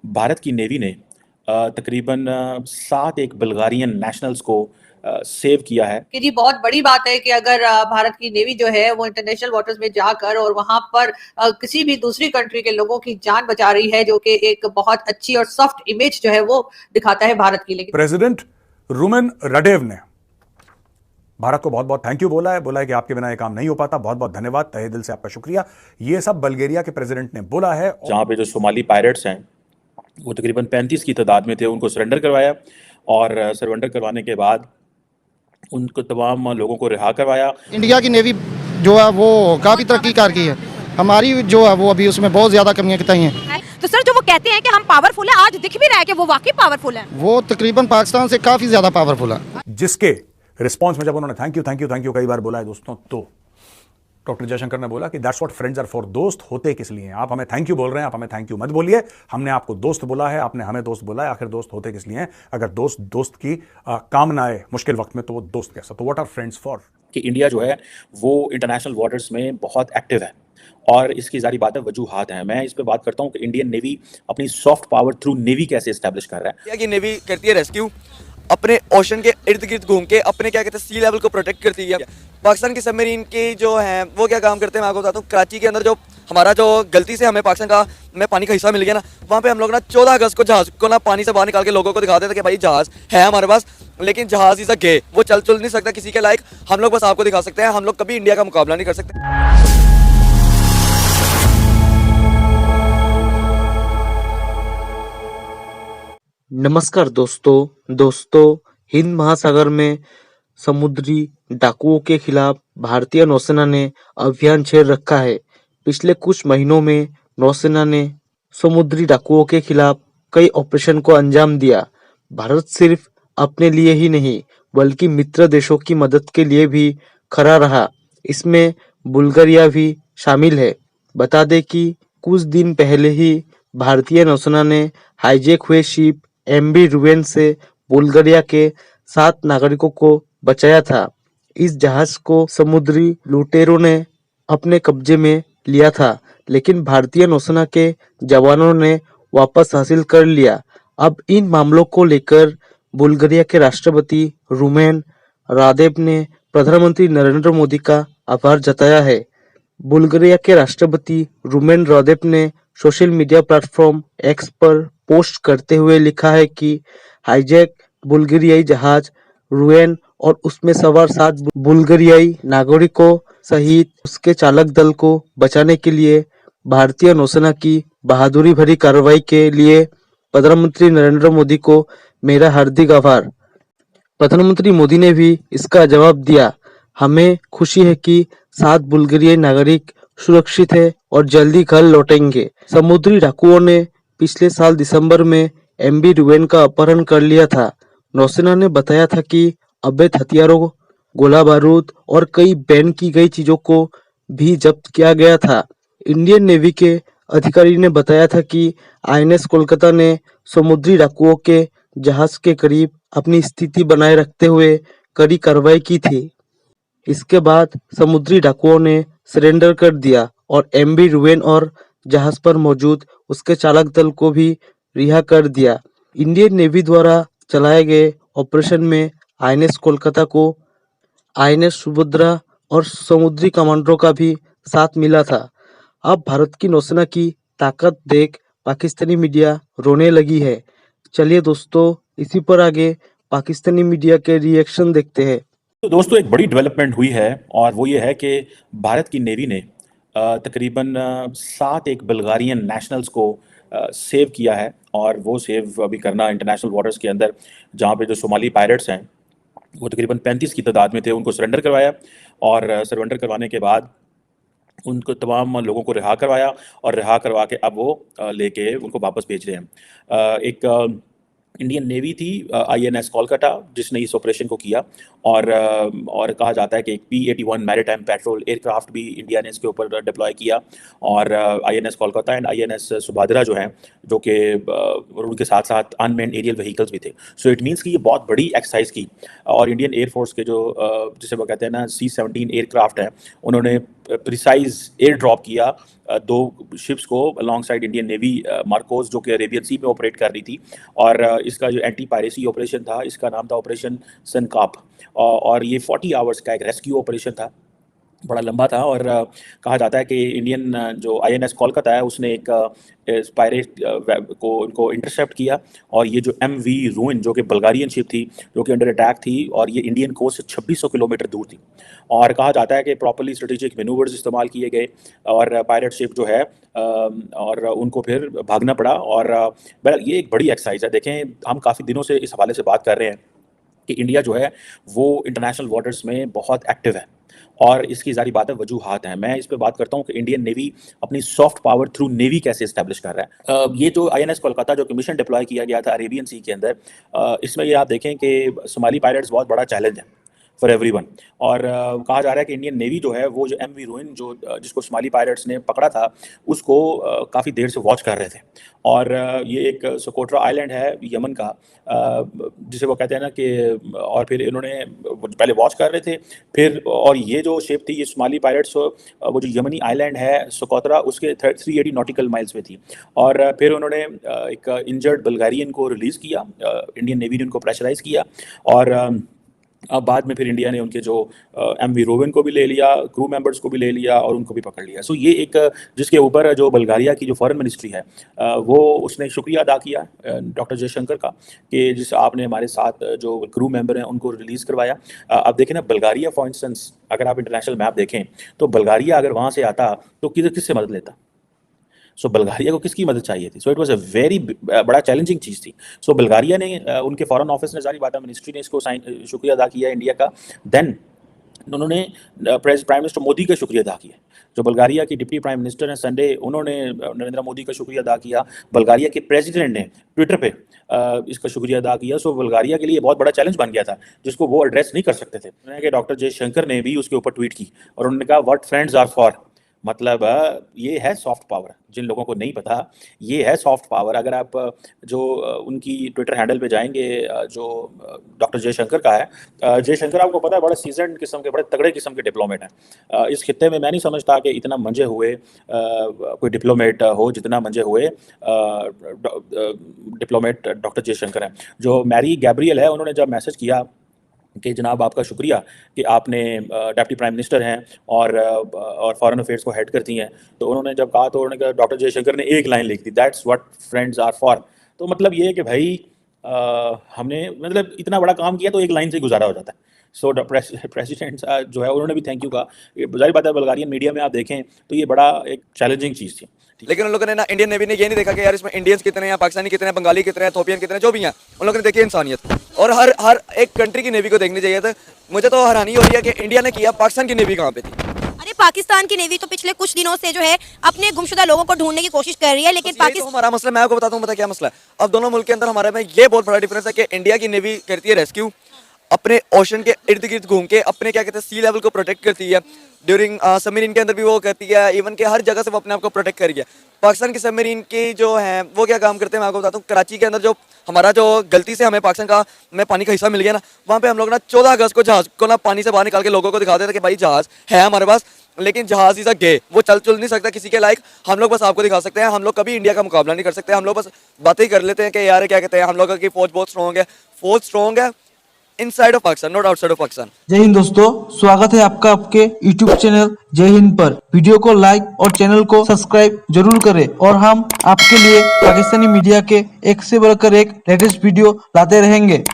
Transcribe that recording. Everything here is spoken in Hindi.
भारत की नेवी ने तकरीबन 7 एक बल्गारियन नेशनल्स को सेव किया है। कि जी बहुत बड़ी बात है कि अगर भारत की नेवी जो है वो इंटरनेशनल वाटर्स में जाकर और वहां पर किसी भी दूसरी कंट्री के लोगों की जान बचा रही है, जो कि एक बहुत अच्छी और सॉफ्ट इमेज जो है वो दिखाता है भारत की। लेकिन प्रेसिडेंट रुमेन रडेव ने भारत को बहुत बहुत थैंक यू बोला है कि आपके बिना ये काम नहीं हो पाता, बहुत बहुत धन्यवाद, तहे दिल से आपका शुक्रिया। ये सब बल्गेरिया के प्रेसिडेंट ने बोला है। जहां पे जो सोमाली पायरेट्स हैं वो तकरीबन 35 की तादाद में थे, उनको सरेंडर करवाया और सरेंडर करवाने के बाद उनको तमाम लोगों को रिहा करवाया। इंडिया की नेवी जो है वो काफ़ी तरक्की कर गई है, हमारी जो है वो अभी उसमें बहुत ज़्यादा कमियां बताई हैं। तो सर जो वो कहते हैं कि हम पावरफुल हैं, आज दिख भी रहा है कि वो वाकई पावरफुल हैं। वो तकरीबन पाकिस्तान से काफ़ी ज़्यादा पावरफुल है। जिसके रिस्पॉन्स में जब उन्होंने थैंक यू कई बार बोला है दोस्तों, तो डॉक्टर जयशंकर ने बोला कि that's what friends are for. दोस्त होते किस लिए हैं? आप हमें थैंक यू बोल रहे हैं, आप हमें थैंक यू मत बोलिए। हमने आपको दोस्त बोला है, आपने हमें दोस्त बोला है, आखिर दोस्त होते किस लिए हैं? अगर दोस्त की काम ना आए मुश्किल वक्त में, तो वो दोस्त कैसा? तो व्हाट आर फ्रेंड्स फॉर? कि इंडिया जो है वो इंटरनेशनल वाटर्स में बहुत एक्टिव है और इसकी जारी बात है, वजूहात हैं। मैं इस पे बात करता हूँ कि इंडियन नेवी अपनी सॉफ्ट पावर थ्रू नेवी कैसे इस्टेब्लिश कर रहा है। इंडिया की नेवी करती है रेस्क्यू, अपने ओशन के इर्द गिर्द घूम के अपने क्या कहते हैं सी लेवल को प्रोटेक्ट करती है। पाकिस्तान की सबमरीन के जो हैं वो क्या काम करते हैं, मैं आपको बताता हूँ। कराची के अंदर जो हमारा जो गलती से हमें पाकिस्तान का में पानी का हिस्सा मिल गया ना, वहाँ पे हम लोग ना 14 अगस्त को जहाज को ना पानी से बाहर निकाल के लोगों को दिखाते थे कि भाई जहाज है हमारे पास, लेकिन जहाज इज अ गे, वो चल नहीं सकता किसी के लायक। हम लोग बस आपको दिखा सकते हैं, हम लोग कभी इंडिया का मुकाबला नहीं कर सकते। नमस्कार दोस्तों, हिंद महासागर में समुद्री डाकुओं के खिलाफ भारतीय नौसेना ने अभियान छेड़ रखा है। पिछले कुछ महीनों में नौसेना ने समुद्री डाकुओं के खिलाफ कई ऑपरेशन को अंजाम दिया। भारत सिर्फ अपने लिए ही नहीं बल्कि मित्र देशों की मदद के लिए भी खड़ा रहा। इसमें बुल्गारिया भी शामिल है। बता दें कि कुछ दिन पहले ही भारतीय नौसेना ने हाईजैक हुए शिप एमवी रुवेन से बुल्गारिया के 7 नागरिकों को बचाया था। इस जहाज को समुद्री लुटेरों ने अपने कब्जे में लिया था, लेकिन भारतीय नौसेना के जवानों ने वापस हासिल कर लिया। अब इन मामलों को लेकर बुल्गारिया के राष्ट्रपति रुमेन रादेव ने प्रधानमंत्री नरेंद्र मोदी का आभार जताया है। बुल्गारिया के राष्ट्रपति रुमेन रादेव ने सोशल मीडिया प्लेटफॉर्म एक्स पर पोस्ट करते हुए लिखा है कि हाईजैक बुल्गारियाई जहाज रुएन और उसमें सवार 7 बुल्गारियाई नागरिकों सहित उसके चालक दल को बचाने के लिए भारतीय नौसेना की बहादुरी भरी कार्रवाई के लिए प्रधानमंत्री नरेंद्र मोदी को मेरा हार्दिक आभार। प्रधानमंत्री मोदी ने भी इसका जवाब दिया। हमें खुशी है कि 7 बुल्गारियाई नागरिक सुरक्षित है और जल्दी घर लौटेंगे। समुद्री डाकुओं ने पिछले साल दिसंबर में एमवी रुवेन का अपहरण कर लिया था। नौसेना ने बताया था कि अवैध हथियारों, गोला बारूद और कई बैन की गई चीजों को भी जब्त किया गया था। इंडियन नेवी के अधिकारी ने बताया था कि आईएनएस कोलकाता ने समुद्री डाकुओं के जहाज के करीब अपनी स्थिति बनाए रखते हुए कड़ी कार्रवाई की थी। इसके बाद समुद्री डाकुओं ने सरेंडर कर दिया और एमवी रुवेन और जहाज पर मौजूद उसके चालक दल को भी रिहा कर दिया। इंडियन नेवी द्वारा चलाए गए ऑपरेशन में आईएनएस कोलकाता को आईएनएस सुभद्रा और समुद्री कमांडरों का भी साथ मिला था। अब भारत की नौसेना की ताकत देख पाकिस्तानी मीडिया रोने लगी है। चलिए दोस्तों, इसी पर आगे पाकिस्तानी मीडिया के रिएक्शन देखते हैं। तो दोस्तों एक बड़ी डेवलपमेंट हुई है और वो ये है कि भारत की नेवी ने तकरीबन 7 एक बल्गारियन नेशनल्स को सेव किया है और वो सेव अभी करना इंटरनेशनल वाटर्स के अंदर, जहाँ पे जो सोमाली पायरेट्स हैं वो तकरीबन 35 की तादाद में थे, उनको सरेंडर करवाया और सरेंडर करवाने के बाद उनको तमाम लोगों को रिहा करवाया और रिहा करवा के अब वो लेके उनको वापस भेज रहे हैं। एक इंडियन नेवी थी INS कोलकाता जिसने इस ऑपरेशन को किया और कहा जाता है कि एक P-81 मैरीटाइम पेट्रोल एयरक्राफ्ट भी इंडिया ने इसके ऊपर डिप्लॉय किया और INS कोलकाता एंड INS सुभाद्रा जो हैं जो कि उनके साथ साथ अनमैन्ड एरियल व्हीकल्स भी थे। सो इट मीन्स कि ये बहुत बड़ी एक्सरसाइज की और इंडियन एयरफोर्स के जो जिसे वो कहते हैं ना C-17 एयरक्राफ्ट है उन्होंने प्रिसाइज एयर ड्रॉप किया दो शिप्स को along side Indian navy Marcos जो कि अरेबियन सी में ऑपरेट कर रही थी और इसका जो एंटी पायरेसी ऑपरेशन था इसका नाम था ऑपरेशन सनकाप और ये 40 आवर्स का एक रेस्क्यू ऑपरेशन था, बड़ा लंबा था और कहा जाता है कि इंडियन जो INS कोलकाता है उसने एक पायरेट को उनको इंटरसेप्ट किया और ये जो MV रूइन जो कि बल्गारियन शिप थी जो कि अंडर अटैक थी और ये इंडियन कोस्ट से 2600 किलोमीटर दूर थी और कहा जाता है कि प्रॉपर्ली स्ट्रेटेजिक मैनूवर्स इस्तेमाल किए गए और पायरेट शिप जो है और उनको फिर भागना पड़ा और बहरहाल ये एक बड़ी एक्सरसाइज है। देखें हम काफ़ी दिनों से इस हवाले से बात कर रहे हैं कि इंडिया जो है वो इंटरनेशनल वाटर्स में बहुत एक्टिव है और इसकी ज़ाहिर बात है वजूहात हैं। मैं इस पे बात करता हूँ कि इंडियन नेवी अपनी सॉफ्ट पावर थ्रू नेवी कैसे इस्टेब्लिश कर रहा है। ये जो INS कोलकाता जो कि मिशन डिप्लॉय किया गया था अरेबियन सी के अंदर, इसमें ये आप देखें कि सोमाली पायरेट्स बहुत बड़ा चैलेंज है फॉर एवरीवन और कहा जा रहा है कि इंडियन नेवी जो है वो जो MV रूइन जो जिसको सोमाली पायरेट्स ने पकड़ा था उसको काफ़ी देर से वॉच कर रहे थे और ये एक सोकोट्रा आइलैंड है यमन का जिसे वो कहते हैं ना कि और फिर इन्होंने पहले वॉच कर रहे थे फिर और ये जो शिप थी ये सोमाली पायरेट्स वो जो यमनी आइलैंड है सोकोट्रा उसके 380 नॉटिकल माइल्स पे थी और फिर उन्होंने एक इंजर्ड बल्गारियन को रिलीज़ किया, इंडियन नेवी ने उनको प्रेशराइज़ किया और अब बाद में फिर इंडिया ने उनके जो MV रोवन को भी ले लिया, क्रू मेंबर्स को भी ले लिया और उनको भी पकड़ लिया। सो ये एक जिसके ऊपर जो बल्गारिया की जो फॉरेन मिनिस्ट्री है वो उसने शुक्रिया अदा किया डॉक्टर जयशंकर का कि जिस आपने हमारे साथ जो क्रू मेंबर हैं उनको रिलीज़ करवाया। अब देखें ना बल्गारिया फॉर इंस्टेंस अगर आप इंटरनेशनल मैप देखें तो बल्गारिया अगर वहाँ से आता तो किससे मदद लेता। सो बल्गारिया को किसकी मदद चाहिए थी। So it was a very बड़ा चैलेंजिंग चीज़ थी। सो बल्गारिया ने उनके फॉरेन ऑफिस ने, जारी बात है मिनिस्ट्री ने इसको शुक्रिया अदा किया इंडिया का। देन उन्होंने प्राइम मिनिस्टर मोदी का शुक्रिया अदा किया। जो बल्गारिया की डिप्टी प्राइम मिनिस्टर हैं संडे उन्होंने नरेंद्र मोदी का शुक्रिया अदा किया। बल्गारिया के प्रेसिडेंट ने ट्विटर पे इसका शुक्रिया अदा किया। सो बल्गारिया के लिए बहुत बड़ा चैलेंज बन गया था जिसको वो एड्रेस नहीं कर सकते थे। डॉक्टर जयशंकर ने भी उसके ऊपर ट्वीट की और उन्होंने कहा व्हाट फ्रेंड्स आर फॉर, मतलब ये है सॉफ्ट पावर। जिन लोगों को नहीं पता ये है सॉफ्ट पावर। अगर आप जो उनकी ट्विटर हैंडल पे जाएंगे जो डॉक्टर जयशंकर का है, जयशंकर आपको पता है बड़ा सीजन किस्म के बड़े तगड़े किस्म के डिप्लोमेट हैं। इस खित्ते में मैं नहीं समझता कि इतना मंजे हुए कोई डिप्लोमेट हो जितना मंजे हुए डिप्लोमेट डॉक्टर जयशंकर हैं। जो मैरी गैब्रियल है उन्होंने जब मैसेज किया कि जनाब आपका शुक्रिया कि आपने डिप्टी प्राइम मिनिस्टर हैं और फॉरेन अफेयर्स को हेड करती हैं, तो उन्होंने जब कहा तो उन्होंने कहा डॉक्टर जयशंकर ने एक लाइन लिख दी, that's what friends are for. तो मतलब ये है कि भाई हमने मतलब इतना बड़ा काम किया तो एक लाइन से गुजारा हो जाता है। सो प्रेसिडेंट जो है उन्होंने भी थैंक यू कहा। जाहिर बात है बल्गारियन मीडिया में आप देखें तो ये बड़ा एक चैलेंजिंग चीज़ थी। लेकिन उन लोगों ने ना इंडियन नेवी ने ये नहीं देखा कि यार इसमें इंडियंस कितने हैं, पाकिस्तानी कितने हैं, बंगाली कितने हैं, इथोपियन कितने हैं, जो भी हैं उन लोगों ने देखी इंसानियत। और हर एक कंट्री की नेवी को देखनी चाहिए था। मुझे तो हैरानी हो रही है कि इंडिया ने किया, पाकिस्तान की नेवी कहाँ पे थी। अरे पाकिस्तान की नेवी तो पिछले कुछ दिनों से जो है अपने गुमशुदा लोगों को ढूंढने की कोशिश कर रही है, लेकिन पाकिस्तान हमारा मसला, मैं आपको बताता हूँ क्या मसला है। अब दोनों मुल्क के अंदर हमारे में ये बहुत बड़ा डिफरेंस है कि इंडिया की नेवी करती है रेस्क्यू, अपने ओशन के इर्द गिर्द घूम के अपने क्या कहते हैं सी लेवल को प्रोटेक्ट करती है। ड्यूरिंग सबमरीन के अंदर भी वो करती है, इवन के हर जगह से वो अपने आप को प्रोटेक्ट कर रही है। पाकिस्तान की सबमरीन की जो है वो क्या काम करते हैं मैं आपको बताता हूँ। कराची के अंदर जो हमारा जो गलती से हमें पाकिस्तान का में पानी का हिस्सा मिल गया ना, वहाँ पे हम लोग ना 14 अगस्त को जहाज को ना पानी से बाहर निकाल के लोगों को दिखाते थे कि भाई जहाज है हमारे पास, लेकिन जहाज इज अ गे, वो चल नहीं सकता किसी के लायक। हम लोग बस आपको दिखा सकते हैं, हम लोग कभी इंडिया का मुकाबला नहीं कर सकते। हम लोग बस बातें ही कर लेते हैं कि यार क्या कहते हैं हम लोग की फौज बहुत स्ट्रॉन्ग है। फौज स्ट्रॉन्ग है inside of Pakistan, not outside of Pakistan. जय हिंद दोस्तों, स्वागत है आपका आपके YouTube चैनल जय हिंद पर। वीडियो को लाइक और चैनल को सब्सक्राइब जरूर करें और हम आपके लिए पाकिस्तानी मीडिया के एक से बढ़कर एक लेटेस्ट वीडियो लाते रहेंगे।